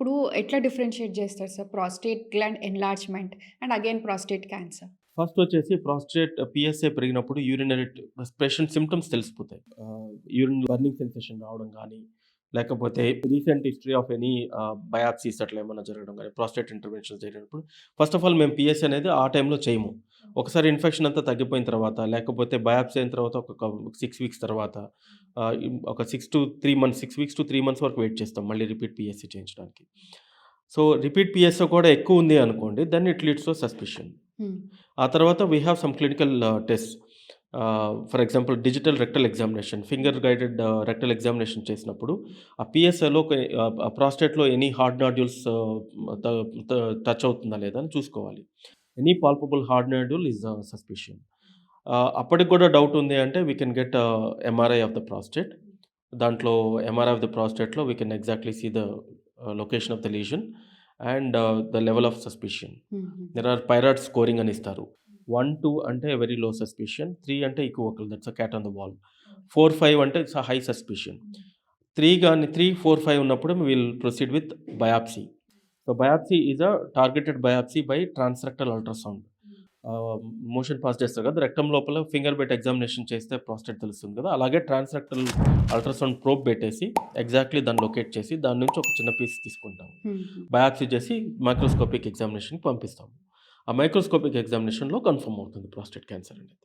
ఇప్పుడు ఎట్లా డిఫరెన్షియేట్ చేస్తారు sir prostate gland enlargement and again prostate cancer? First వచ్చేసి ప్రాస్టేట్ పిఎస్ఏ పెరిగినప్పుడు యూరినరీ పేషెంట్ సింప్టమ్స్ తెలిసిపోతాయి. యూరిన్ బర్నింగ్ సెన్సేషన్ రావడం గానీ, లేకపోతే recent history of any biopsies అట్లా ఏమన్నా జరగడం గానీ, ప్రాస్టేట్ ఇంటర్వెన్షన్స్ జరిగినప్పుడు ఫస్ట్ ఆఫ్ ఆల్ మేము పిఎస్ఏ అనేది ఆ టైంలో చేయము. ఒకసారి ఇన్ఫెక్షన్ అంతా తగ్గిపోయిన తర్వాత, లేకపోతే బయాప్సీ అయిన తర్వాత ఒక 6 వీక్స్ తర్వాత ఒక 6 వీక్స్ టు 3 మంత్స్ వరకు వెయిట్ చేస్తాం మళ్ళీ రిపీట్ పిఎస్ఏ చేయించడానికి. సో, రిపీట్ పిఎస్ఓ కూడా ఎక్కువుంది అనుకోండి. Then it leads to suspicion. Hmm. ఆ తర్వాత we have some clinical tests. For example digital rectal examination, finger guided rectal examination చేసినప్పుడు ఆ పిఎస్ఏలో ప్రాస్టేట్‌లో ఎనీ హార్డ్ నాడ్యూల్స్ త త టచ్ అవుతుందా లేదా అని చూసుకోవాలి. Any palpable hard nodule is suspicion. అప్పటికి కూడా డౌట్ ఉంది అంటే we can get MRI of the prostate. దాంట్లో ఎంఆర్ఐ ఆఫ్ ద ప్రాస్టేట్‌లో we can exactly see the location of the lesion and the level of suspicion. హుహు. There are PIRADS scoring అని ఇస్తారు. 1, 2 అంటే వెరీ లో సస్పిషన్. 3 అంటే equivocal that's a cat on the wall. 4, 5 అంటే it's high suspicion. 3 గాని 3, 4, 5 ఉన్నప్పుడు will proceed with biopsy. So, biopsy is a targeted biopsy by transrectal ultrasound. Motion pass చేస్తారు కదా! Rectum లోపల ఫింగర్ పెట్టి ఎగ్జామినేషన్ చేస్తే prostate తెలుస్తుంది కదా! అలాగే ట్రాన్స్‌రెక్టల్ అల్ట్రాసౌండ్ ప్రోబ్ పెట్టేసి ఎగ్జాక్ట్‌లీ దాన్ని లొకేట్ చేసి దాని నుంచి ఒక చిన్న పీస్ తీసుకుంటాం. హుహు. బయాప్సీ చేసి మైక్రోస్కోపిక్ ఎగ్జామినేషన్‌కి పంపిస్తాం. ఆ మైక్రోస్కోపిక్ ఎగ్జామినేషన్‌లో కన్ఫర్మ్ అవుతుంది ప్రాస్టేట్ క్యాన్సర్ అనేది.